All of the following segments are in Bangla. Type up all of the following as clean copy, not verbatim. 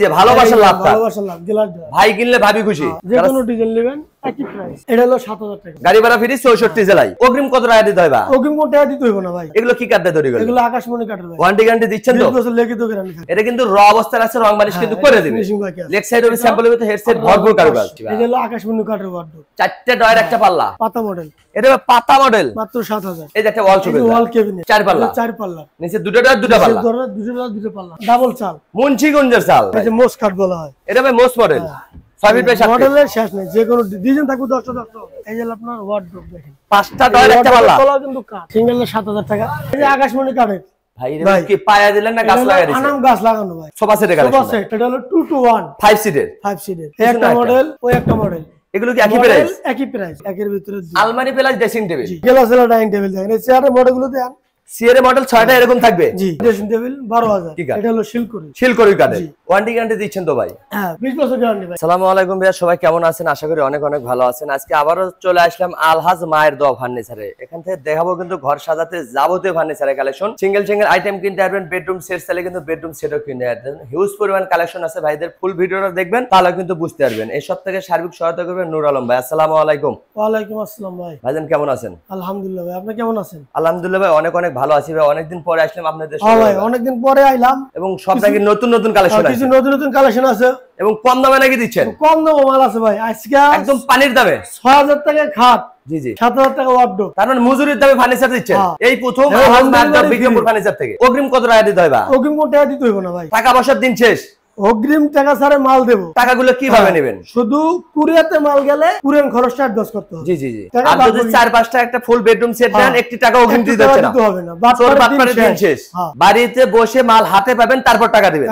যে ভালোবাসার লাভটা ভালোবাসার লাভ গ্লাস ভাই কিনলে ভাবি খুশি যে কোনো ডিজাইন নেবেন একই প্রাইস এটা হলো ৭০০০ টাকা গাড়ি ভাড়া ফ্রি ৬৪ জেলায় অগ্রিম কত টাকা দিতে হয় ভাই অগ্রিম কোন টাকা দিতে হইব না ভাই এগুলো কি কাটতে তৈরি করে এগুলো আকাশমণি কাটার ভাই ওয়ারেন্টি গ্যারান্টি দিচ্ছেন তো 20 বছর লিখিত গ্যারান্টি থাকে এটা কিন্তু র অবস্থায় আছে রং বানিশ কিন্তু করে দিবে লেগ সাইড হবে স্যাম্পল হবে হেডসেট ভরপুর কারুকাজ এটা হলো আকাশমণি কাটার ওয়ার্ডরোব চারটি ডয়ার একটা পাল্লা পাতা মডেল এটা পাতা মডেল মাত্র ৭০০০ এই যে একটা ওয়াল শোকেস ওয়াল ক্যাবিনেট চার পাল্লা নিচে দুটো ডয়ার দুটো পাল্লা দুটো পাল্লা ডাবল চাল মুন্সিগঞ্জের চাল এই যে মোস কাট বলা হয় এটা ভাই মোস্ট মডেল মডেলের শেষ নেই যে কোনো ডিজাইন থাকবে 10 এই যে আপনার ওয়ার্ডরোব দেখেন পাঁচটা ডয়ার একটা পাল্লা তলা কিন্তু কাট সিঙ্গেল ৭০০০ টাকা এই যে আকাশমণি কাটের ভাই এটা কি পায়া দিলেন না গাছ লাগাই দিছেন আনাম গাছ লাগানো ভাই সোফা সেটে সোফা সেট এটা হলো 2 to 1 5 সিটের এই একটা মডেল ওই একটা মডেল এগুলো কি একই প্রাইস একের ভিতরে আলমারি প্লাস ড্রেসিং টেবিল গ্লাসের ডাইনিং টেবিল দেখেন এই চেয়ারের মডেলগুলো দেন সিআর মডেল 6টা এরকম থাকবে জি ড্রেসিং টেবিল 12000 এটা হলো শিলকড়ি কাঠের ওয়ারেন্টি গ্যারান্টি দিচ্ছেন তো ভাই হ্যাঁ 20 বছর গ্যারান্টি ভাই আসসালামু আলাইকুম ভাইয়া সবাই কেমন আছেন আশা করি অনেক অনেক ভালো আছেন আজকে আবারো চলে আসলাম আলহাজ মায়ের দোয়া ফার্নিচারে এখান থেকে দেখাবো কিন্তু ঘর সাজাতে যাবতীয় ফার্নিচারের কালেকশন সিঙ্গেল আইটেম কিনতে পারবেন বেডরুম সেট চাইলে কিন্তু বেডরুম সেটও কিনতে পারবেন হিউজ পরিমাণ কালেকশন আছে ভাইদের ফুল ভিডিওটা দেখবেন তাহলে কিন্তু বুঝতে পারবেন এই সব থেকে সার্বিক সহায়তা করবেন নূর আলম ভাই আসসালামু আলাইকুম ওয়া আলাইকুম আসসালাম ভাই ভাইজান কেমন আছেন আলহামদুলিল্লাহ ভাই আপনি কেমন আছেন আলহামদুলিল্লাহ ভাই অনেক অনেক ভালো আছি ভাই অনেকদিন পরে আসলাম আপনাদের সাথে ভাই অনেকদিন পরে আইলাম এবং সব থেকে নতুন নতুন কালেকশন আছে কিছু নতুন কালেকশন আছে এবং কম দামে নাকি দিচ্ছেন কম দামে মাল আছে ভাই আজকে একদম পানির দামে ৬০০০ টাকা খাট জি জি ৭০০০ টাকা ওয়ার্ডরোব তার মানে মজুরির দামে ফার্নিচার দিচ্ছেন এই প্রথম বিক্রমপুর ফার্নিচার থেকে অগ্রিম কত টাকা দিতে হয় ভাই অগ্রিম কোন টাকা দিতে হইব না ভাই টাকা পয়সার দিন শেষ অগ্রিম টাকা ছাড়া মাল দেব টাকাগুলো কিভাবে নেবেন শুধু কুরিয়াতে মাল গেলে কুরিয়ান খরচটা অ্যাডভান্স করতে হবে জি জি জি আর যদি 4-5টা একটা ফুল বেডরুম সেট দেন একটি টাকা অগ্রিম দিতে হবে না বাটপারের দিন শেষ বাড়িতে বসে মাল হাতে পাবেন তারপর টাকা দিবেন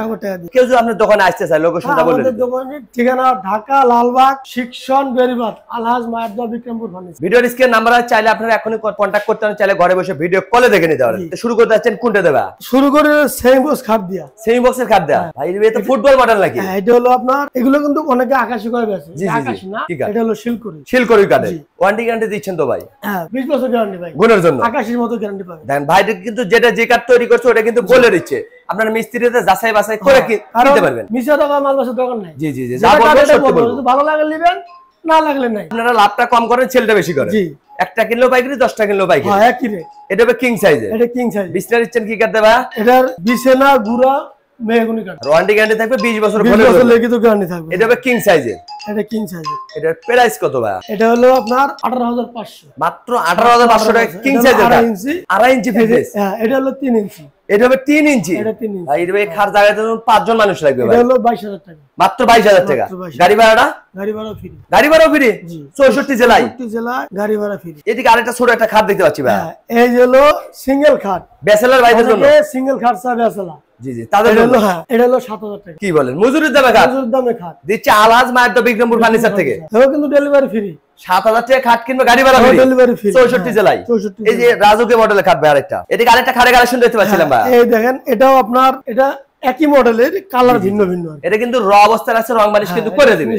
কেউ যদি আপনার দোকানে আসতে চায় লোকেশনটা বলে আমাদের দোকানের ঠিকানা ঢাকা লালবাগ শিক্ষণ বেরিবাদ আলহাজ মায়ের দোয়া বিক্রমপুর ফার্নিচার ভিডিওর স্ক্রিন নাম্বার আছে চাইলে আপনারা এখনই কন্টাক্ট করতে পারেন চাইলে ঘরে বসে ভিডিও কলে দেখে নিতে পারেন শুরু করতে যাচ্ছেন কোনটা দেবা শুরু করে সেমি বক্স খাট দিয়া সেমি বক্সের খাট দেয়া ভাই এটা ফুটবল মডেল নাকি এটা হলো আপনার এগুলো কিন্তু অনেকে আকাশী কয় আছে আকাশী না এটা হলো শিলকড়ি কাঠের ওয়ারেন্টি গ্যারান্টি দিচ্ছেন তো ভাই হ্যাঁ 20 বছর গ্যারান্টি ভাই গুণের জন্য আকাশীর মতো গ্যারান্টি পাবেন দেখেন ভাই কিন্তু যেটা যে কাঠ তৈরি করছে ওটা কিন্তু বলে দিচ্ছে আপনারা মিস্ত্রিতে যাচাই বাছাই করে কিনতে পারবেন মিছা টাকা মাল বাসা দরকার নাই জি জি জি যা বলবেন সত্যি বলবেন যদি ভালো লাগলে নেবেন না লাগলে নাই আপনারা লাভটা কম করেন সেলটা বেশি করেন জি একটা কিলো পাইকারি 10টা কিলো পাইকারি হ্যাঁ একই রে এটা হবে কিং সাইজের এটা কিং সাইজ বিছনা দিচ্ছেন কি কাঠ দেবা এটার বিছানা গুড়া মেহগনি কাঠ ওয়ারেন্টি গ্যারান্টি থাকবে 20 বছর লিখিত গ্যারান্টি থাকবে এটা হবে কিং সাইজের এটা কিং সাইজের এটার প্রাইস কত ভাই এটা হলো আপনার 18500 মাত্র 18500 টাকা কিং সাইজের 2.5 ইঞ্চি ফিটনেস হ্যাঁ এটা হলো 3 ইঞ্চি এটা হবে 3 ইঞ্চি এটা 3 ইঞ্চি ভাই এটা খার জায়গাতে 5 জন মানুষ লাগবে ভাই এটা হলো 22000 টাকা মাত্র 22000 টাকা গাড়ি ভাড়াটা গাড়ি ভাড়া ফ্রি জি 64 জেলায় গাড়ি ভাড়া ফ্রি এদিকে আরেকটা ছোট একটা খাট দেখতে পাচ্ছি ভাই এই হলো সিঙ্গেল খাট ব্যাচেলর ভাইদের জন্য সিঙ্গেল খাট সব ব্যাচেলর জি জি তাদের জন্য হ্যাঁ এটা হলো 7000 টাকা কি বলেন মজুরির দামে খাট দিচ্ছে আলহাজ মায়ের দোয়া বিক্রমপুর ফার্নিচার থেকে এও কিন্তু ডেলিভারি ফ্রি 7000 টাকা খাট কিনবে গাড়ি ভাড়া ফ্রি ডেলিভারি ফ্রি 64 জেলায় এই যে রাজুকে মডেলের খাট ভাই আরেকটা এদিকে আরেকটা খাটে কালেকশন দেখতে পাচ্ছিলাম ভাই এই দেখেন এটাও আপনার এটা একই মডেলের কালার ভিন্ন ভিন্ন এটা কিন্তু র অবস্থায় আছে রং বানিশ কিন্তু করে দিবে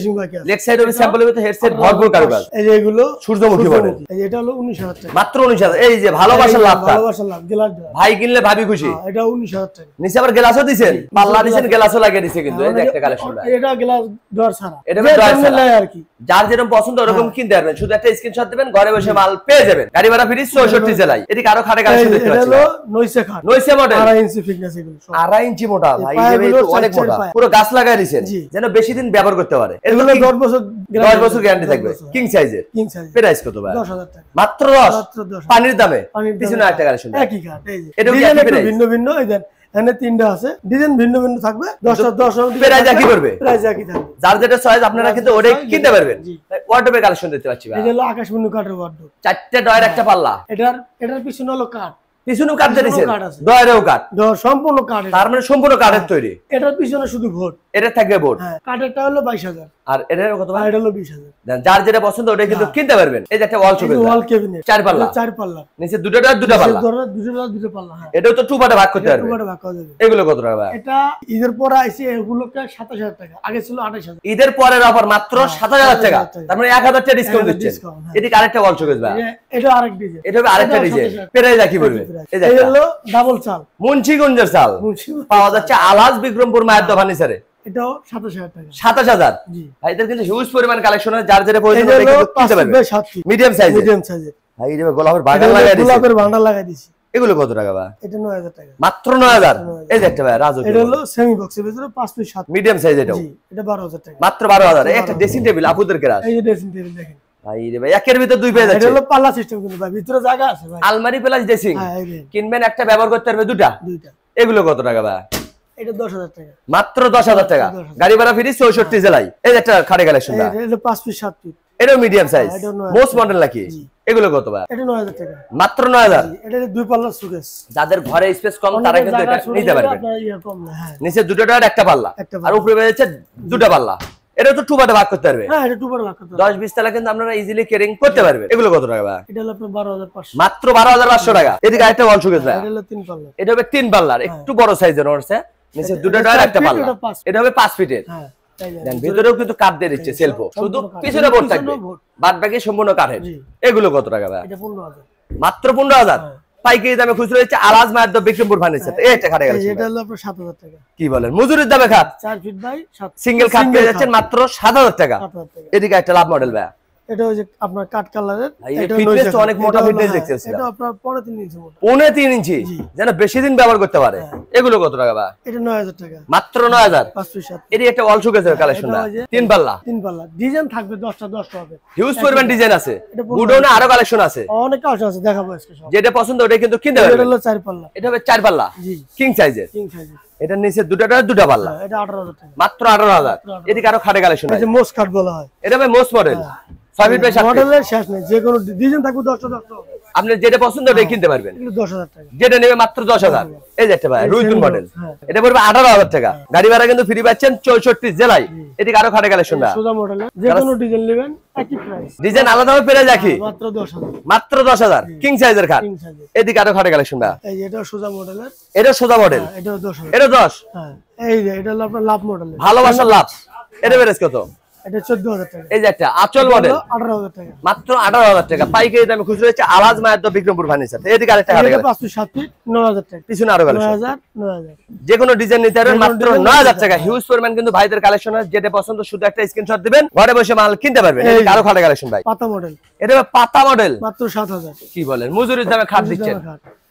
লেগ সাইড হবে স্যাম্পল হবে হেডসেট ভরপুর কারুকাজ এই যে এগুলো সূর্যমুখী মডেল এই যে এটা হলো 19000 টাকা মাত্র 19000 এই যে ভালোবাসার লাভটা ভালোবাসার লাভ গ্লাস ভাই কিনলে ভাবি খুশি এটা 19000 টাকা নিচে আবার গ্লাসও দিবেন পাল্লা দিবেন গ্লাসও লাগিয়ে দিয়েছে কিন্তু এই যে একটা কালেকশন এটা গ্লাস ডর ছাড়া এটা ডর ছাড়া আর কি যার যেরকম পছন্দ ওরকম কিনতে পারবেন শুধু একটা স্ক্রিনশট দিবেন ঘরে বসে মাল পেয়ে যাবেন গাড়ি ভাড়া ফ্রি 64 জেলায় এদিকে আরো খাটে কালেকশন দেখতে পাচ্ছেন এটা হলো নইসে খাট নইসে মডেল 2.5 ইঞ্চি ফিটনেস এগুলো 2.5 ইঞ্চি মোটা ভাই অনেক মোটা পুরো গাছ লাগায় দিয়েছেন যেন বেশি দিন ব্যবহার করতে পারে এগুলো 10 বছর গ্যারান্টি থাকবে কিং সাইজের প্রাইস কত ভাই 10000 টাকা মাত্র 10 পানির দামে পিছনে একটা কালেকশন একই কাট এই যে এটা ভিন্ন ভিন্ন এই দেন এখানে তিনটা আছে ডিজাইন ভিন্ন ভিন্ন থাকবে 10 প্রাইস একই করবে প্রাইস একই থাকবে যার যেটা চয়েস আপনারা কিন্তু ওটাই কিনতে পারবেন ওয়ার্ডরোবের কালেকশন দেখতে পাচ্ছি ভাই এই হলো আকাশমণি কাঠের ওয়ার্ডরোব চারটি ডয়ার একটা পাল্লা এটার পিছনে হলো কাঠ পিছনেও কাঠ দিয়েছেন ডয়ারেও কাঠ সম্পূর্ণ কাঠ তার মানে সম্পূর্ণ কাঠের তৈরি এটার পিছনে শুধু বোর্ড এটা থাকবে বোর্ড হ্যাঁ কাঠেরটা হলো 22000 আর এটার কত ভাই এটা হলো 20000 যার যেটা পছন্দ ওটা কিন্তু কিনতে পারবেন এই যে একটা ওয়াল শোকেস ওয়াল ক্যাবিনেট চার পাল্লা নিচে দুটো পাল্লা দুটো পাল্লা হ্যাঁ এটাও তো টু পার্টে ভাগ করতে পারবে টু পার্টে ভাগ করা যাবে এগুলো কত টাকা ভাই এটা ঈদের পরে আইছে এগুলোকে 27000 টাকা আগে ছিল 28000 ঈদের পরের অফার মাত্র 7000 টাকা তার মানে 1000 টাকা ডিসকাউন্ট দিচ্ছেন এদিকে আরেকটা ওয়াল শোকেস ভাই এটা আরেক ডিজাইন এটা হবে আরেকটা ডিজাইন প্রাইস একই পড়বে এই যে হলো ডাবল চাল মুন্সিগঞ্জের চাল পাওয়া যাচ্ছে আলহাজ বিক্রমপুর মায়ের দোয়া ফার্নিচারে এটাও 27000 টাকা। 27000 জি ভাইদের কিন্তু হিউজ পরিমাণ কালেকশন আছে, যার যেটা প্রয়োজন এটা ওটা হলো কিন্তু কিনতে 5 পারবেন। বাই 7 ফিট মিডিয়াম সাইজের মিডিয়াম সাইজের। ভাই এই যে গোলাপের বাগান লাগাই দিয়েছে, গোলাপের বান্ডাল লাগাই দিছি। এগুলো কত টাকা ভাই? এটা 9000 টাকা মাত্র 9000। এই যে একটা ভাই রাজু, এটা হলো সেমি বক্সের ভিতরে 5 ফিট 7 মিডিয়াম সাইজ এটাও জি এটা 12000 টাকা। মাত্র 12000। এই একটা ড্রেসিং টেবিল আপুদের কেরাস। এই যে ড্রেসিং টেবিল দেখেন ভাই রে ভাই একের ভিতর দুই পেয়ে এটা যাচ্ছে। হলো পাল্লা সিস্টেম কিন্তু ভাই, ভিতরে জায়গা আছে ভাই। আলমারি প্লাস ড্রেসিং হ্যাঁ এই যে কিনবেন একটা ব্যবহার করতে পারবে দুটা। এগুলো কত টাকা ভাই? এটা 10000 টাকা। মাত্র 10000 টাকা। গাড়ি ভাড়া ফ্রি 64 জেলায়। এই যে একটা খাড়ি কালেকশন ভাই, এটা 5 ফিট 7 ফিট এটাও মিডিয়াম সাইজ এটা 9000 মোস্ট মডেল নাকি? এগুলো কত ভাই? এটা 9000 টাকা। মাত্র 9000। এটা দুই পাল্লা সুকেস, যাদের ঘরে স্পেস কম তারা কিন্তু এটা নিতে পারবেন। আপনার ইয়া কম না। হ্যাঁ নিচে দুটো টায়ার একটা পাল্লা একটা আর উপরে বেজেছে দুটো পাল্লা। এটা তো টু পার্টে ভাগ করতে পারবে। হ্যাঁ এটা টুবার ভাগ করতে 10-20 তলা কিন্তু আপনারা ইজিলি ক্যারিং করতে পারবেন। এগুলো কত টাকা ভাই? এটা হলো আপনার 12500। মাত্র 12500 টাকা। এদিকে আরেকটা ওয়াল শোকেস ভাই, এটা হলো 3 পাল্লা। এটা হবে 3 পাল্লার, একটু বড় সাইজের হচ্ছে। নিচে দুটো টায়ার একটা পাল্লা, এটা হবে 5 ফিটের। হ্যাঁ দেন ভিতরেও কিন্তু কাঠ দিয়ে দিচ্ছে সেলফ, শুধু পিছনে বোর্ড থাকবে, বাদ বাকি সম্পূর্ণ কাঠের। এগুলো কত টাকা ভাই? এটা 15000। মাত্র 15000। পাইকারি দামে খুচরো হচ্ছে আলাজ মায়ের দো বিক্রমপুর ফার্নিচার। এই একটা খাটে গেল, এটা হলো আপনার 7000 টাকা। কি বলেন? মজুরির দামে খাট 4 ফিট বাই 7 সিঙ্গেল খাট পেয়ে যাচ্ছেন মাত্র 7000 টাকা। 7000 টাকা। এদিকে একটা লাভ মডেল ভাই, এটা ওই যে আপনার কাট কালারের, এটা ফিটনেস তো অনেক মোটা ফিটনেস দেখতেছি। এটা আপনার 3.5 ইঞ্চি মোটা। 3.5 ইঞ্চি যেন বেশি দিন ব্যবহার করতে পারে। এগুলো কত টাকা ভাই? এটা 9000 টাকা। মাত্র 9000। 5 ফিট 7 এটি একটা ওয়াল শোকেসের কালেকশন না, 3 পাল্লা, 3 পাল্লা। ডিজাইন থাকবে 10টা হবে। হিউজ পরিমাণ ডিজাইন আছে, গুডাউনে আরো কালেকশন আছে। অনেক কালেকশন আছে, দেখাবো আজকে সব। যেটা পছন্দ ওটাই কিন্তু কিনতে এটা পারবেন। হলো 4 পাল্লা। এটা হবে 4 পাল্লা জি কিং সাইজের। কিং সাইজের। এটার নিচে দুটো পাল্লা, এটা 18000 টাকা। মাত্র 18000। এদিকে আরো খাটে কালেকশন এই আছে, যে মোস কাট বলা হয়। এটা হবে most model 6 feet by 7 feet. মডেলের শেষ নেই, যে কোনো ডিজাইন থাকবে 10টা হবে। আপনি যেটা পছন্দ ওটাই কিনতে পারবেন। এগুলো 10000 টাকা। যেটা নেবে মাত্র 10000। এই যে একটা ভাই রুইতুন মডেল, এটা পড়বে 18000 টাকা। গাড়ি ভাড়া কিন্তু ফ্রি পাচ্ছেন 64 জেলায়। এদিকে আরো খাটে কালেকশন না, সোজা মডেলের যে কোনো ডিজাইন নেবেন একই প্রাইস। ডিজাইন আলাদা ভাবে পেয়ে রাখি মাত্র 10000। মাত্র 10000 কিং সাইজের খাট। কিং সাইজের। এদিকে আরো খাটে কালেকন না, এই যে এটা সোজা মডেলের, এটা সোজা মডেল, এটাও 10000। এটা 10। হ্যাঁ এই যে এটা হলো আপনার লাভ মডেলের, ভালোবাসার লাভ। এটা বেরেস কত? এটা 14000 টাকা। এই যে একটা আচল মডেল 18000 টাকা। মাত্র 18000 টাকা। পাইকারি দামে খুচরো হচ্ছে আলাজ মায়ের দো বিক্রমপুর ফার্নিচার। এদিকে আরেকটা খাটে এটা কালেকশন, 5 ফিট 7 ফিট 9000 টাকা। পিছনে আরো কালেকশন, 9000। যে কোনো ডিজাইন নিতে পারবেন মাত্র 9000 টাকা। হিউজ পরিমাণ কিন্তু ভাইদের কালেকশন আছে, যেটা পছন্দ শুধু একটা স্ক্রিনশট দিবেন, ঘরে বসে মাল কিনতে পারবেন। এদিকে আরো খাটে কালেকশন ভাই, পাতা মডেল, এটা পাতা মডেল মাত্র 7000। কি বলেন? মজুরির দামে খাট দিচ্ছেন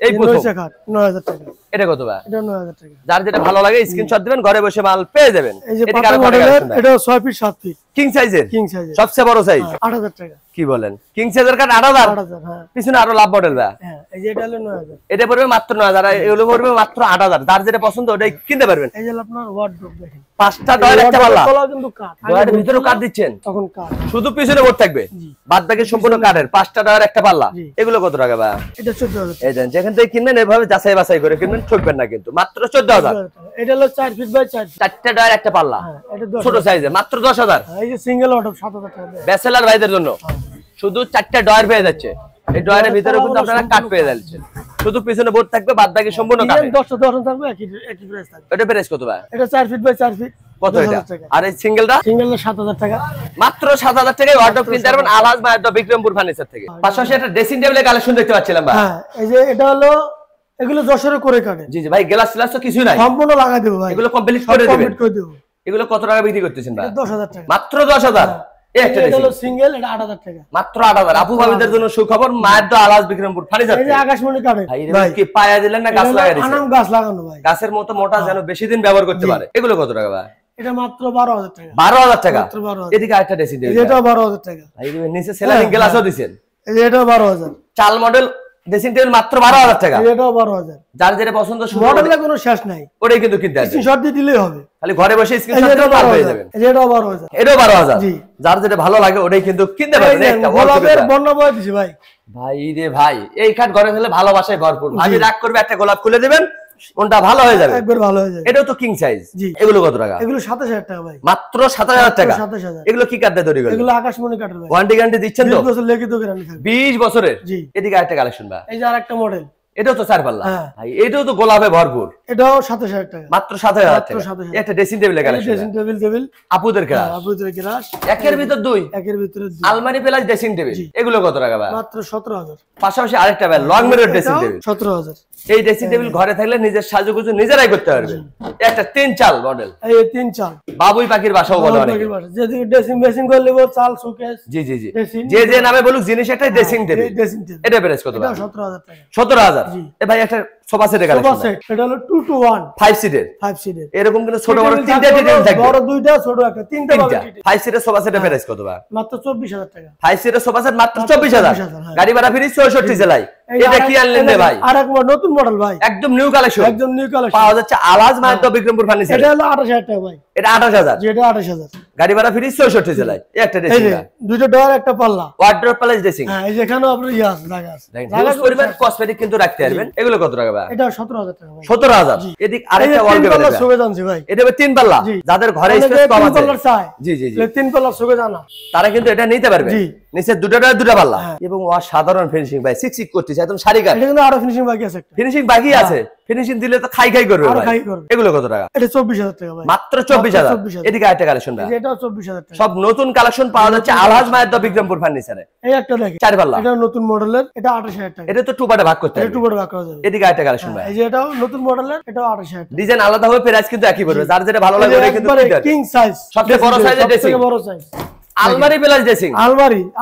এই এই প্রথম। খাট 9000 টাকা। এটা কত ভাই? এটা 9000 টাকা। যার যেটা ভালো লাগে স্ক্রিনশট দিবেন, ঘরে বসে মাল পেয়ে যাবেন। এই যে এদিকে পাতা আরো খাটে মডেলের, কালেকশন ভাই, এটা 6 ফিট 7 ফিট কিং সাইজের, কিং সাইজের, সবচেয়ে বড় সাইজ। 8000 টাকা। কি বলেন? কিং সাইজের কাঠ 8000। 8000 হ্যাঁ। পিছনে আরো লাভ মডেল ভাই, হ্যাঁ এই যে এটা হলো 9000। এটা পড়বে মাত্র 9000, আর এগুলো পড়বে মাত্র 8000। যার যেটা পছন্দ ওটাই কিনতে পারবেন। এই যে আপনার ওয়ার্ডরোব দেখেন, 5টা ডয়ার একটা পাল্লা, তলা কিন্তু কাঠ, ডয়ারের ভিতরেও কাঠ দিচ্ছেন, তখন কাঠ। শুধু পিছনে বোর্ড থাকবে, বাদ বাকি সম্পূর্ণ কাঠের। 5টা ডয়ার একটা পাল্লা, এগুলো কত টাকা ভাই? এটা 14000 এই দেন, যেখান থেকে কিনবেন এভাবে যাচাই বাছাই করে কিনবেন, ঠকবেন না কিন্তু। মাত্র 14000। টাকা। এটা হলো 4 ফিট বাই 4 ফিট। 4টা ডয়ার একটা পাল্লা, হ্যাঁ এটা 10। ছোট সাইজে, মাত্র 10000। এই যে সিঙ্গেল ওয়ার্ডরোব 7000 টাকা দেয়। ব্যাচেলর ভাইদের জন্য শুধু 4টা ডয়ার পেয়ে যাচ্ছে। এই ডয়ারের ভিতরে কিন্তু আপনারা কাঠ পেয়ে যাচ্ছেন, শুধু পিছনে বোর্ড থাকবে, বাদ বাকি সম্পূর্ণ কাঠ। 10টা 10 থাকবে, একই প্রাইস থাকবে। এটা প্রাইস কত ভাই? এটা 4 ফিট বাই 4 ফিট। কত এটা? আর এই সিঙ্গেলটা সিঙ্গেল 7000 টাকা। মাত্র 7000 টাকায় ওয়ার্ডরোব কিনতে পারবেন আলাজ মায়ের দো বিক্রমপুর ফার্নিচার থেকে। পাশাপাশি একটা ড্রেসিং টেবিলের কালেকশন দেখতে পাচ্ছিলাম ভাই। হ্যাঁ এই যে এটা হলো, এগুলো যশোরে করে কাটে। জি জি ভাই, গ্লাস গ্লাস তো কিছুই নাই, সম্পূর্ণ লাগাই দেব ভাই, এগুলো কমপ্লিট করে দিবেন। কমপ্লিট করে দেব। এগুলো কত টাকা বিক্রি করতেছেন ভাই? 10000 টাকা। মাত্র 10000। এই একটা এটা হলো ড্রেসিং সিঙ্গেল, এটা 8000 টাকা। মাত্র 8000। আপু ভাবিদের জন্য সুখবর, মায়ের দো আলাজ বিক্রমপুর ফার্নিচার এই যে থেকে। আকাশমণি কাটে ভাই এটা কি পায়া দিলেন না গাছ লাগাই দিয়েছেন? আনাম গাছ লাগানো ভাই, গাছের মতো মোটা, যেন বেশি দিন ব্যবহার করতে পারে। এগুলো কত টাকা ভাই? এটা মাত্র 12000 টাকা। 12000 টাকা। মাত্র 12000। এদিকে আরেকটা ড্রেসিং এই টেবিল, যে এটা 12000 টাকা। ভাই এর নিচে সেলারিং গ্লাসও দিবেন। এই যে এটা 12000। চাল মডেল ড্রেসিং টেবিল মাত্র 12000 টাকা। এই যে এটা 12000। যার যেটা পছন্দ শুধু মডেলের কোনো শেষ নাই, ওটাই কিন্তু কিনতে আসবেন। স্ক্রিনশট দিয়ে দিলেই হবে। খালি ঘরে বসে এই যে স্ক্রিনশট এটা দিয়ে পেয়ে 12000। যাবেন। এই যে এটা 12000। এটাও 12000। জি। যার যেটা ভালো লাগে ওটাই কিন্তু কিনতে এই পারবেন। যে একটা গোলাপের বন্যা বয় দিছি ভাই। ভাই রে ভাই, এই কাঠ ঘরে ফেলে ভালোবাসায় ভরপুর। ভাবি রাগ করবে, একটা গোলাপ খুলে দিবেন, মনটা ভালো হয়ে যাবে। একবার ভালো হয়ে যাবে। এটাও তো কিং সাইজ। জি। এগুলো কত টাকা? এগুলো 27000 টাকা ভাই। মাত্র 7000 টাকা। 27000। এগুলো কি কাঠ দিয়ে তৈরি করলেন? এগুলো আকাশমণি কাঠের ভাই। ওয়ারেন্টি গ্যারান্টি দিচ্ছেন তো? 20 বছর লিখিত গ্যারান্টি থাকবে। 20 বছরের। জি। এদিকে আরেকটা কালেকশন ভাই, এই যে আরেকটা মডেল, এটাও তো 4 পাল্লা হ্যাঁ। ভাই, এটাও তো গোলাপে ভরপুর, এটাও 27,000 টাকা, মাত্র 7,000 মাত্র টাকা। 7,000 একটা ড্রেসিং টেবিলের কালেকশন, ড্রেসিং টেবিল আপুদের ক্লাস, আপুদের গ্লাস, একের ভিতর দুই, একের ভিতরে দুই, আলমারি প্লাস ড্রেসিং টেবিল, এগুলো কত টাকা ভাই? মাত্র 17,000। পাশাপাশি আরেকটা ভাই লং মিরর ড্রেসিং টেবিল, 17,000। এই ড্রেসিং টেবিল ঘরে থাকলে নিজের সাজুগুজু নিজেরাই করতে পারবে। একটা 3 চাল মডেল, এই 3 চাল বাবুই পাখির বাসাও বলে অনেকে। যদি ড্রেসিং মেশিন করে নেব, চাল শোকেস, জি জি জি, ড্রেসিং, যে যে নামে বলুক জিনিস একটা ড্রেসিং টেবিল। ড্রেসিং টেবিল এটা প্রাইস কত ভাই? এটা 17,000 টাকা। 17,000। জি। এ ভাই একটা সোফা সেটের সোফা কালেকশন, সেট, এটা হলো 2 to 1, 5 সিটের, 5 সিটের, এরকম কিন্তু ছোট বড় তিনটা টেবিল থাকবে, বড় দুইটা ছোট একটা, তিনটা পাবে। 5 সিটের সোফা সেটের প্রাইস কত ভাই? মাত্র 24,000 টাকা। 5 সিটের সোফা সেট মাত্র 24,000, হ্যাঁ। গাড়ি ভাড়া ফ্রি 64 জেলায়। এটা কি আনলেন রে ভাই? আরেক নতুন মডেল ভাই, একদম নিউ কালেকশন, একদম নিউ কালেকশন, পাওয়া যাচ্ছে আলহাজ মায়াত বিক্রমপুর ফার্নিচার। এটা হলো 28,000 টাকা ভাই, এটা 28,000, যেটা 28,000। গাড়ি ভাড়া ফ্রি 64 জেলায়। এই একটা এই ড্রেসিং, যে দুটো ডোর একটা পাল্লা, ওয়ার্ড্রপ প্লাস ড্রেসিং, হ্যাঁ এই যেখানেও আপনার ইয়া আছে, জায়গা আছে, হিউজ পরিমাণ কসমেটিক কিন্তু রাখতে পারবেন। এগুলো কত টাকা ভাই? এটা 17,000 টাকা ভাই। 17,000। এদিক আরেকটা ওয়াল তিন কেবিনেট পাল্লার শোকেস আনছি ভাই, এটা 3 পাল্লা, জি। যাদের ঘরে অনেকে স্পেস কম তিন আছে, পাল্লার চায়, জি জি জি, তিন পাল্লার শোকেস আনা, তারা কিন্তু এটা নিতে পারবে। জি। নিচে দুটা পাল্লা, এবং অসাধারণ ফিনিশিং ভাই, সিকসিক করতেছে একদম শাড়ি কাট। এটা কিন্তু আরো ফিনিশিং বাকি আছে একটা, ফিনিশিং বাকি আছে, ফিনিশিং দিলে তো খাই করবে আরো ভাই। খাই করবে। এগুলো কত টাকা? এটা 24,000 টাকা ভাই, মাত্র 24,000। 24,000 এদিকে আরেকটা কালেকশন ভাই, এটাও 24,000 টাকা। সব নতুন কালেকশন পাওয়া যাচ্ছে আলহাজ মায়াত বিক্রমপুর ফার্নিচারে। এই একটা দেখেন 4 পাল্লা, এটা নতুন মডেলের, এটা 28,000 টাকা। এটা তো টু পার্টে ভাগ করতে এটা হবে। টু বড় বাকি করা যাবে। এদিকে আরেকটা কালেকশন ভাই, এই যে এটাও নতুন মডেলের, এটাও 28,000 টাকা। ডিজাইন আলাদা হবে, প্রাইস কিন্তু একই পড়বে, যার যেটা ভালো লাগে ওটাই কিন্তু কিনতে হবে। কিং সাইজ, সবচেয়ে বড় সাইজের ড্রেসিং, বড় সাইজ, আলমারি প্লাস ড্রেসিং,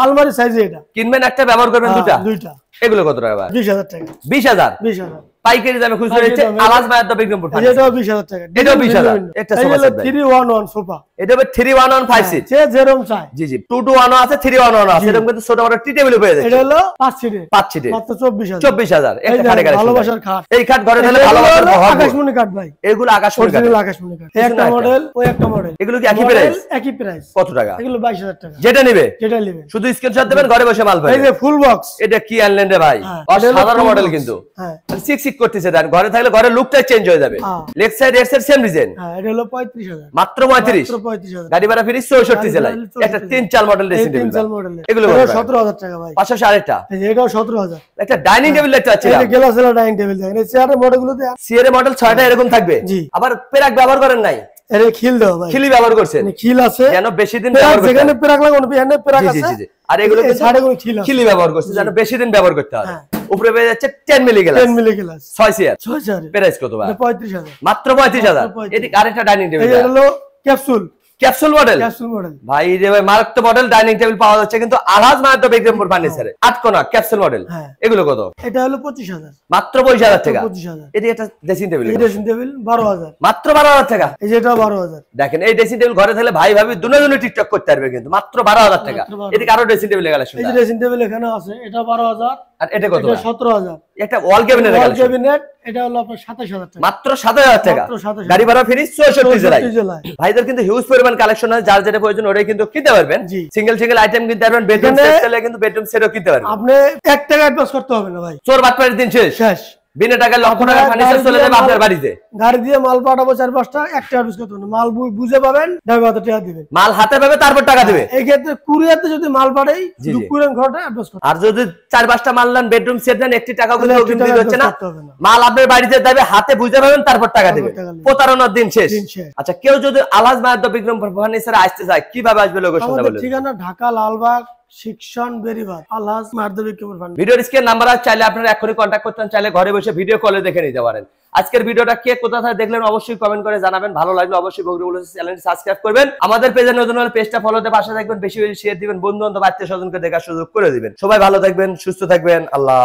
আলমারি সাইজে এটা কিনবেন একটা ব্যবহার করবেন দুটা। দুইটা এগুলো কত টাকা ভাই? 20,000 টাকা। 20,000 20,000 পাইকারি দামে খুচরা পাইকারি হচ্ছে দামে। আলহাজ মায়াত বিক্রমপুর এই যে ফার্নিচার। এটাও 20,000 টাকা। এটাও 20,000 একটা এই সোফা হলো সেট ভাই। 311 সোফা, এটা হবে 311 5 সিট, যে যেরকম চাই। জি জি, 221 আছে 311 আছে, এরকম কিন্তু ছোট বড় টি টেবিল পেয়ে যাচ্ছে। এটা হলো 5 সিটের, 5 সিটের মাত্র 24,000। 24,000। এই একটা যে খাটে কালেকশন, ভালোবাসার খাট, এই খাট ঘরে থাকলে এটা ভালোবাসার হলো ভরপুর। আকাশমণি কাঠ ভাই, এগুলো আকাশমণি কাঠ, অরিজিনাল আকাশমণি কাঠ। এই একটা একটা। মডেল, ওই একটা মডেল, এগুলো কি একই মডেল প্রাইস? একই প্রাইস। কত টাকা? এগুলো 22,000 টাকা, যেটা নিবে যেটা নেবেন। শুধু স্ক্রিনশট দেবেন, ঘরে বসে মাল এই পাবেন। যে ফুল বক্স, এটা কি আনলেন রে ভাই? হ্যাঁ, এটা হলো অসাধারণ full মডেল box। কিন্তু, হ্যাঁ সিক করতেছে, দেন ঘরে থাকলে ঘরের লুকটা চেঞ্জ হয়ে যাবে। হ্যাঁ। Left side right side same design, হ্যাঁ, এটা হলো 35,000, মাত্র 35। মাত্র 35,000। গাড়ি ভাড়া ফ্রি 64 জেলায়। একটা 3 চাল মডেল এই ড্রেসিং 3 টেবিল, চাল মডেলের, এগুলো এটা কত টাকা? 17,000 টাকা ভাই। পাশাপাশি আরেকটা, এই যে এটাও 17,000। একটা ডাইনিং টেবিল দেখতে পাচ্ছি, এই যে গ্লাসের ডাইনিং টেবিল দেখেন, এই চেয়ারের মডেলগুলোতে সিএর মডেল 6টা এরকম থাকবে। জি। আবার পেরাক ব্যবহার করেন নাই, এর খিল দাও ভাই, খিলি ব্যবহার করছেন, মানে খিল আছে, যেন বেশি দিন পেরাক ব্যবহার করতে যেখানে হয়। পেরাক লাগানো, এখানে পেরাক জি, জি, আছে, জি, জি। আর এগুলো এই কিন্তু সাইডে কোনো খিল আছে, খিলি ব্যবহার করছে, যেন বেশি দিন ব্যবহার করতে হয়। হ্যাঁ। উপরে পেয়ে যাচ্ছে 10 মিলি গ্লাস, 10 মিলি গ্লাস, 6 সিয়ার। 6,000। প্রাইস কত ভাই? এটা 35,000। মাত্র 35,000। মাত্র 35,000। এদিকে আরেকটা ডাইনিং এই টেবিল, যে হলো capsule, capsule model. Capsule model, ভাই রে ভাই, মারাত্মক মডেল ডাইনিং টেবিল পাওয়া যাচ্ছে কিন্তু আলহাজ মায়াত বিক্রমপুর ফার্নিচারে। 8 কোণা ক্যাপসুল মডেল, হ্যাঁ। এগুলো কত? এটা হলো 25,000। মাত্র 25,000 টাকা। 25,000। এদিকে একটা ড্রেসিং টেবিল, এই ড্রেসিং টেবিল 12,000। মাত্র 12,000 টাকা। এই যে এটা 12,000। দেখেন এই ড্রেসিং টেবিল ঘরে থাকলে ভাই ভাবি দুজনে টিকটক করতে পারবে কিন্তু মাত্র 12,000 টাকা। মাত্র 12,000 এদিকে আরো ড্রেসিং টেবিল কালেকশন, এই যে ড্রেসিং টেবিল এখানে আছে, এটা 12,000। আর এটা কত? এটা 17,000। একটা ওয়াল ক্যাবিনেট ওয়াল কালেকশন, ক্যাবিনেট, এটা হলো আপনার 27,000 টাকা। মাত্র 7,000 টাকা। মাত্র 27,000 গাড়ি ভাড়া ফ্রি 64 জেলায়। 64 জেলায়। ভাইদের কিন্তু হিউজ পরিমাণ কালেকশন আছে, যার যেটা প্রয়োজন ওটাই কিন্তু কিনতে পারবেন। জি। সিঙ্গেল আইটেম কিনতে পারবেন, বেডরুম এখানে- সেট চাইলে কিন্তু বেডরুম সেটও কিনতে পারবেন। আপনি 1 টাকা অ্যাডভান্স করতে হবে না ভাই, চোর বাটপাড়ির দিন শেষ, শেষ। বিনা টাকায় লক্ষ টাকার ফার্নিচার চলে যাবে আপনার বাড়িতে। গাড়ি দিয়ে মাল পাঠাবো 4-5টা, 1 টাকা অ্যাডভান্স করতে হবে না। মাল বুঝে পাবেন, ড্রাইভার হাতে টাকা দিবেন। মাল হাতে পাবে তারপর টাকা দিবে। এই ক্ষেত্রে কুরিয়ারতে যদি মাল পাঠাই, জি, জি। কুরিয়ার ঘরটা অ্যাডভান্স করতে আর যদি 4-5টা মাল নেন, বেডরুম সেট নেন, একটি টাকাও কিন্তু তাহলে অগ্রিম একটি দিতে টাকা হচ্ছে না। করতে হবে না। মাল আপনার বাড়িতে যাবে, হাতে বুঝে পাবেন, তারপর টাকা দিবেন। টাকা দিবেন। প্রতারণার দিন শেষ। দিন শেষ। আচ্ছা, কেউ যদি আলহাজ মায়াত বিক্রম ফার্নিচারে আসতে চায়, কিভাবে আসবে লোকেশনটা আমাদের বলুন। ঠিকানা ঢাকা লালবাগ শিক্ষণ বেরিবাদ, আলহাজ মারদবি কেবল ফান্ড। ভিডিওর স্ক্রিন নাম্বার আছে, চাইলে আপনারা এখনই কন্ট্যাক্ট করতে চাইলে ঘরে বসে ভিডিও কলে দেখে নিতে পারেন। আজকের ভিডিওটা কে কোথা থেকে দেখলেন অবশ্যই কমেন্ট করে জানাবেন। ভালো লাগলে অবশ্যই বগুড়া চ্যানেলটি সাবস্ক্রাইব করবেন। আমাদের পেজে নতুন হলে পেজটা ফলোতে পাশে থাকবেন, বেশি বেশি শেয়ার দিবেন, বন্ধু বান্ধব আত্মীয় স্বজনকে দেখার সুযোগ করে দিবেন। সবাই ভালো থাকবেন, সুস্থ থাকবেন, আল্লাহ।